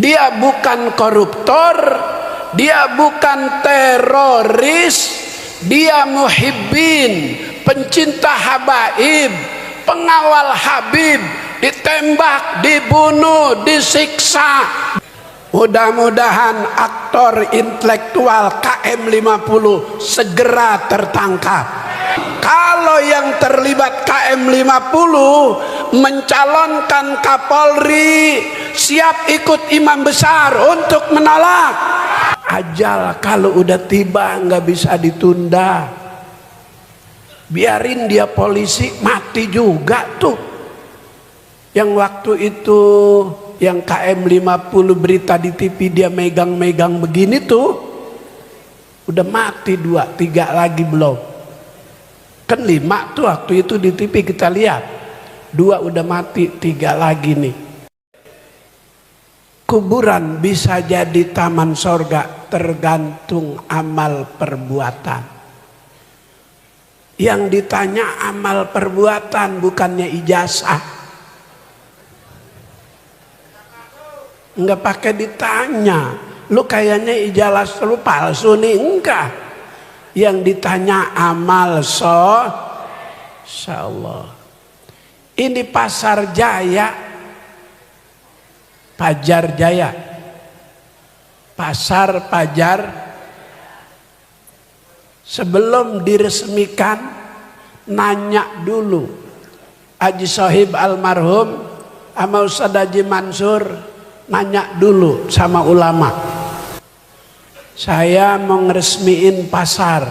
dia bukan koruptor, dia bukan teroris, dia muhibbin, pencinta habaib, pengawal Habib, ditembak, dibunuh, disiksa. Mudah-mudahan aktor intelektual KM50 segera tertangkap. Kalau yang terlibat KM50 mencalonkan Kapolri, siap ikut imam besar untuk menolak. Ajal kalau udah tiba nggak bisa ditunda. Biarin dia polisi mati juga tuh. Yang waktu itu yang KM50 berita di TV dia megang-megang begini tuh, udah mati 2, 3 lagi belum. Kan 5 tuh waktu itu di TV kita lihat, 2 udah mati, 3 lagi nih. Kuburan bisa jadi taman sorga tergantung amal perbuatan. Yang ditanya amal perbuatan bukannya ijazah. Enggak pakai ditanya, lu kayaknya ijazah lu palsu nih, enggak. Yang ditanya amal insyaallah. Ini Pasar Jaya, Pajar Jaya, Pasar Pajar. Sebelum diresmikan nanya dulu Haji Sohib almarhum sama Ustadz Haji Mansur, nanya dulu sama ulama, saya mau ngeresmiin pasar,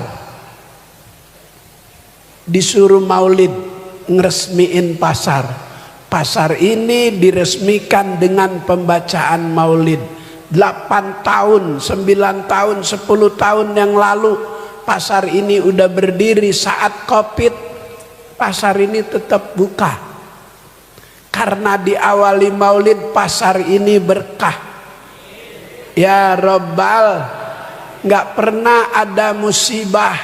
disuruh maulid ngeresmiin pasar. Pasar ini diresmikan dengan pembacaan maulid 8 tahun, 9 tahun, 10 tahun yang lalu. Pasar ini udah berdiri. Saat Covid pasar ini tetap buka karena diawali maulid. Pasar ini berkah. Ya Rabbal, nggak pernah ada musibah,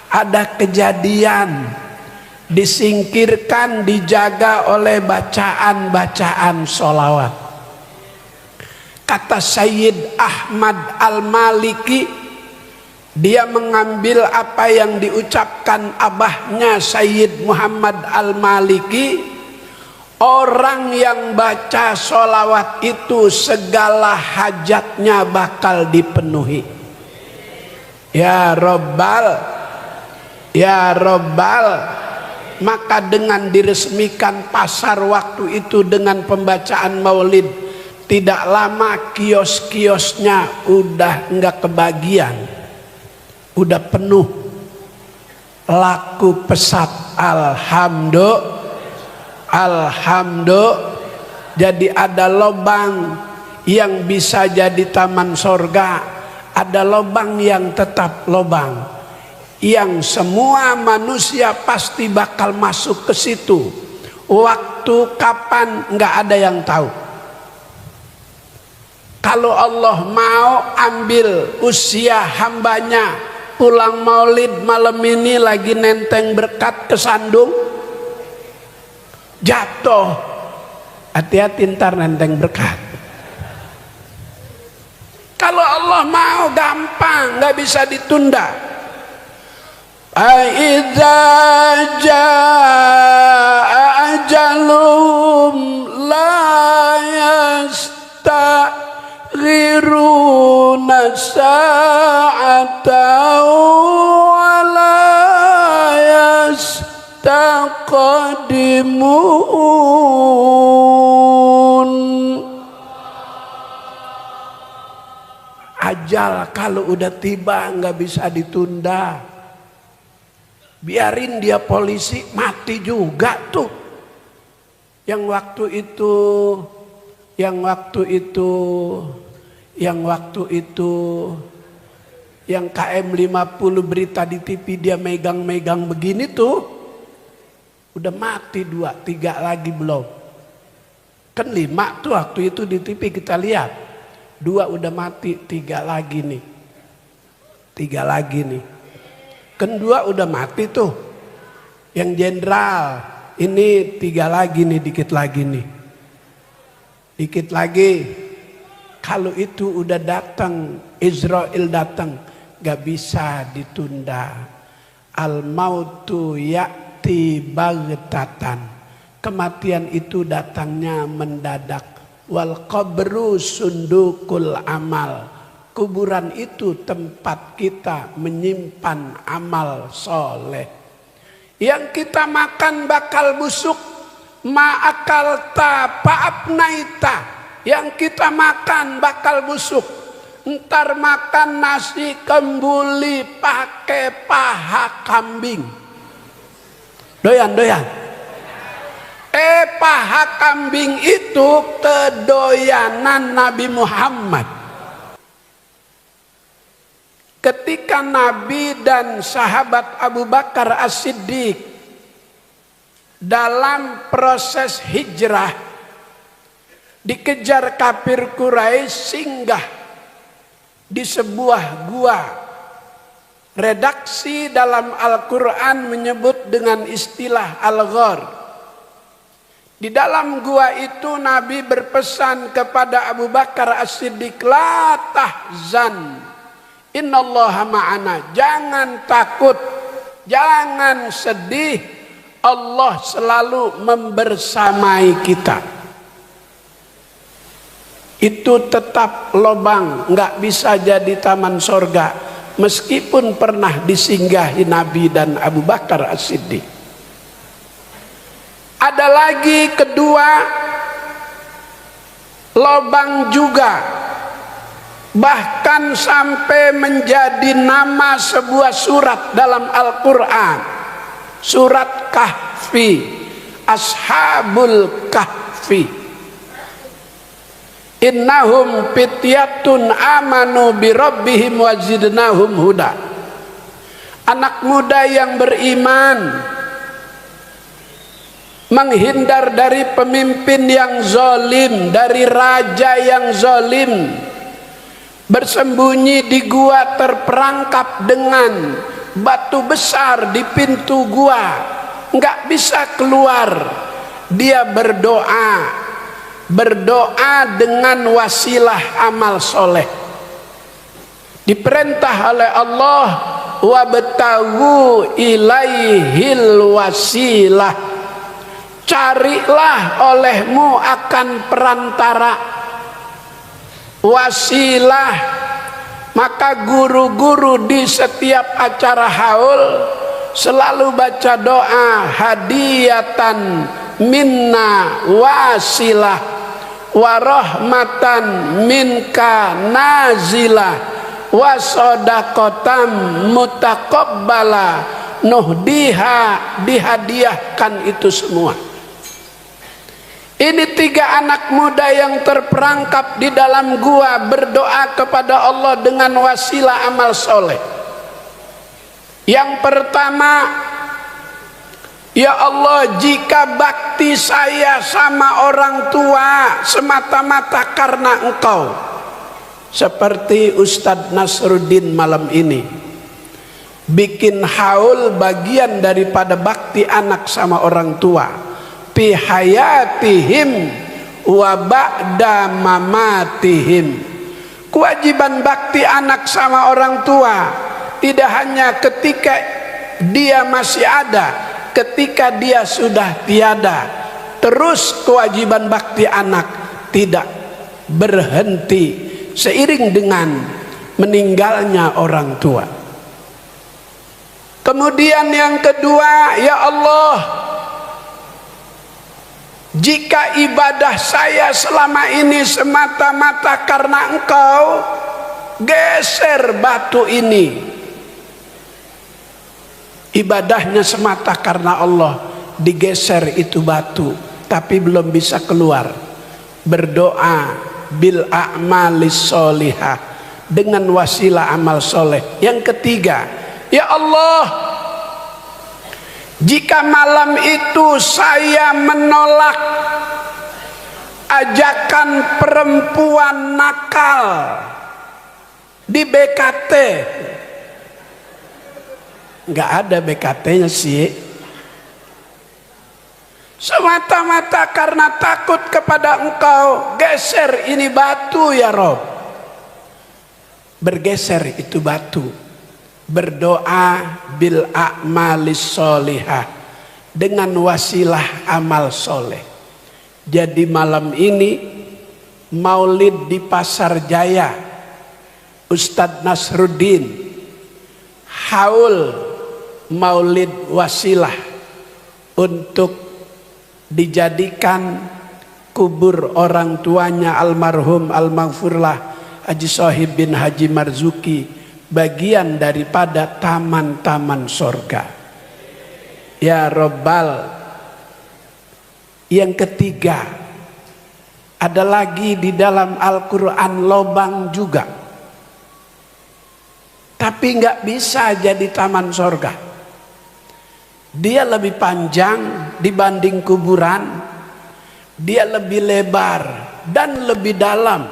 ada kejadian disingkirkan, dijaga oleh bacaan-bacaan sholawat. Kata Sayyid Ahmad Al-Maliki, dia mengambil apa yang diucapkan abahnya Sayyid Muhammad Al-Maliki, orang yang baca sholawat itu segala hajatnya bakal dipenuhi. Ya Rabbal, ya Rabbal. Maka dengan diresmikan pasar waktu itu dengan pembacaan maulid, tidak lama kios-kiosnya udah enggak kebagian, udah penuh, laku pesat. Alhamdulillah. Jadi ada lubang yang bisa jadi taman sorga, ada lubang yang tetap lubang, yang semua manusia pasti bakal masuk ke situ. Waktu kapan nggak ada yang tahu. Kalau Allah mau ambil usia hambanya pulang maulid malam ini lagi nenteng berkat ke sandung, jatuh, hati-hati ntar nenteng berkat. Kalau Allah mau gampang, nggak bisa ditunda. Aiza jaa ajalum la yastaghiruna sa'atan wa la yastaqdimun. Ajal kalau udah tiba nggak bisa ditunda. Biarin dia polisi mati juga tuh. Yang waktu itu yang KM50 berita di TV dia megang-megang begini tuh, udah mati 2, 3 lagi belum. Kan 5 tuh waktu itu di TV kita lihat, 2 udah mati, 3 lagi nih. 3 lagi nih. Kan 2 udah mati tuh. Yang jenderal, ini 3 lagi nih, dikit lagi nih. Dikit lagi. Kalau itu udah datang, Israel datang, gak bisa ditunda. Al mautu ya'ti baghtatan. Kematian itu datangnya mendadak. Wal qabru sundukul amal. Kuburan itu tempat kita menyimpan amal soleh. Yang kita makan bakal busuk. Ma'akalta pa'abnaita. Yang kita makan bakal busuk. Ntar makan nasi kembuli pakai paha kambing. Doyan. Paha kambing itu kedoyanan Nabi Muhammad. Ketika Nabi dan sahabat Abu Bakar As-Siddiq dalam proses hijrah dikejar kafir Quraisy, singgah di sebuah gua. Redaksi dalam Al-Quran menyebut dengan istilah Al-Ghar. Di dalam gua itu Nabi berpesan kepada Abu Bakar As-Siddiq, la tahzan, innallaha ma'ana. Jangan takut, jangan sedih, Allah selalu membersamai kita. Itu tetap lobang, nggak bisa jadi taman sorga, meskipun pernah disinggahi Nabi dan Abu Bakar As-Siddiq. Ada lagi kedua, lobang juga, bahkan sampai menjadi nama sebuah surat dalam Al-Quran, surat Kahfi, Ashabul Kahfi. Innahum fityatun amanu birabbihim wazidnahum huda. Anak muda yang beriman, menghindar dari pemimpin yang zalim, dari raja yang zalim, bersembunyi di gua terperangkap dengan batu besar di pintu gua, nggak bisa keluar. Dia berdoa dengan wasilah amal soleh. Diperintah oleh Allah, wabtaghu ilaihil wasilah. Carilah olehmu akan perantara wasilah. Maka guru-guru di setiap acara haul selalu baca doa, hadiyatan minna wasilah warahmatan minka nazilah wasodakotam mutaqabbala. Nuhdiha, dihadiahkan itu semua. Ini tiga anak muda yang terperangkap di dalam gua berdoa kepada Allah dengan wasilah amal soleh. Yang pertama, ya Allah, jika bakti saya sama orang tua semata-mata karena Engkau, seperti Ustadz Nasruddin malam ini, bikin haul bagian daripada bakti anak sama orang tua. Fi hayatihim wa ba'da mamatihim. Kewajiban bakti anak sama orang tua tidak hanya ketika dia masih ada, ketika dia sudah tiada. Terus kewajiban bakti anak tidak berhenti seiring dengan meninggalnya orang tua. Kemudian yang kedua, ya Allah, jika ibadah saya selama ini semata-mata karena Engkau, geser batu ini. Ibadahnya semata karena Allah, digeser itu batu, tapi belum bisa keluar. Berdoa bil a'malis solihah, dengan wasilah amal soleh. Yang ketiga, ya Allah, jika malam itu saya menolak ajakan perempuan nakal di BKT, nggak ada BKT-nya sih, Semata-mata karena takut kepada Engkau, geser ini batu ya Rob. Bergeser itu batu. Berdoa bil a'malis sholihah, dengan wasilah amal soleh. Jadi malam ini maulid di Pasar Jaya, Ustadz Nasruddin, haul maulid wasilah untuk dijadikan kubur orang tuanya almarhum almaghfurlah Haji Sohib bin Haji Marzuki bagian daripada taman-taman sorga. Ya Robbal. Yang ketiga, ada lagi di dalam Al-Quran lobang juga, tapi nggak bisa jadi taman sorga. Dia lebih panjang dibanding kuburan, dia lebih lebar dan lebih dalam.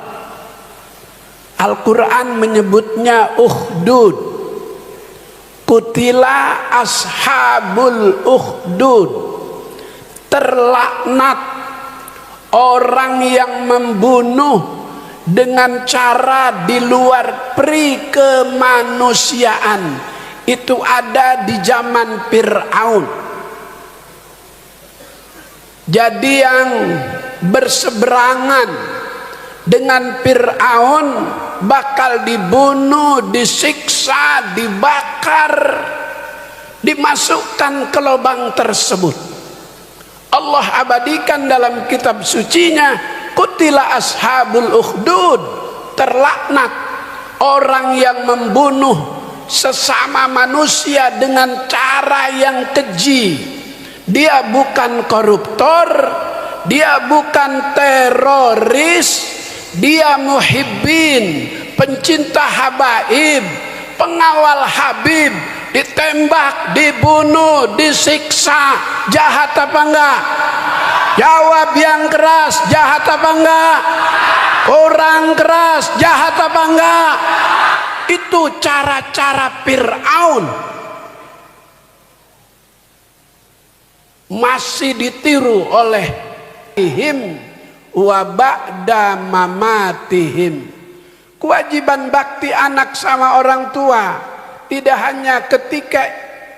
Al-Quran menyebutnya ukhdud. Kutila ashabul ukhdud. Terlaknat orang yang membunuh dengan cara di luar pri kemanusiaan. Itu ada di zaman Fir'aun. Jadi yang berseberangan dengan Fir'aun bakal dibunuh, disiksa, dibakar, dimasukkan ke lubang tersebut. Allah abadikan dalam kitab sucinya, kutila ashabul ukhdud, terlaknat orang yang membunuh sesama manusia dengan cara yang keji. Dia bukan koruptor, dia bukan teroris, dia muhibbin, pencinta habaib, pengawal habib, ditembak, dibunuh, disiksa. Jahat apa enggak? Jawab yang keras, jahat apa enggak? Kurang keras, jahat apa enggak? Itu cara-cara Fir'aun. Masih ditiru oleh ihim wa ba'da mamatihim. Kewajiban bakti anak sama orang tua tidak hanya ketika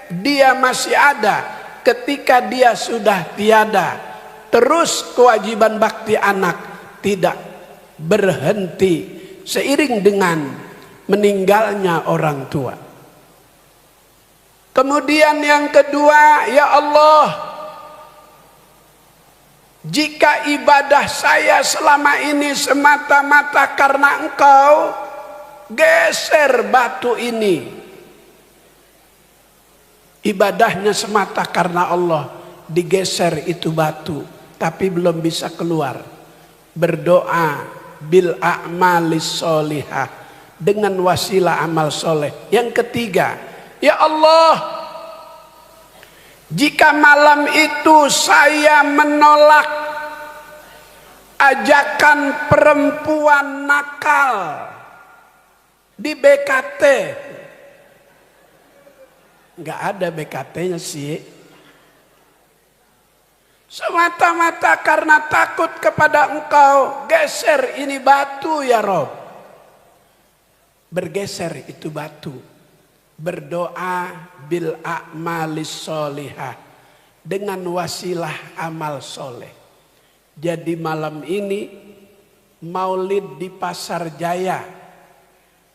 dia masih ada, ketika dia sudah tiada. Terus kewajiban bakti anak tidak berhenti seiring dengan meninggalnya orang tua. Kemudian yang kedua, ya Allah, jika ibadah saya selama ini semata-mata karena Engkau, geser batu ini. Ibadahnya semata karena Allah, digeser itu batu, tapi belum bisa keluar. Berdoa bil a'malis sholihah, dengan wasilah amal soleh. Yang ketiga, ya Allah, jika malam itu saya menolak ajakan perempuan nakal di BKT, nggak ada BKT-nya sih, semata-mata karena takut kepada Engkau, geser ini batu ya Rob. Bergeser itu batu. Berdoa bil a'malis sholihah, dengan wasilah amal soleh. Jadi malam ini maulid di Pasar Jaya,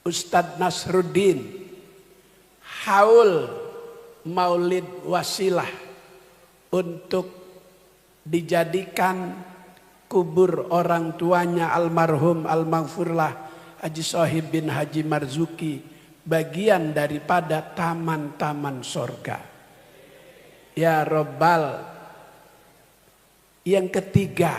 Ustadz Nasruddin, haul maulid wasilah untuk dijadikan kubur orang tuanya almarhum almaghfurlah Haji Sohib bin Haji Marzuki bagian daripada taman-taman sorga. Ya Robbal. Yang ketiga,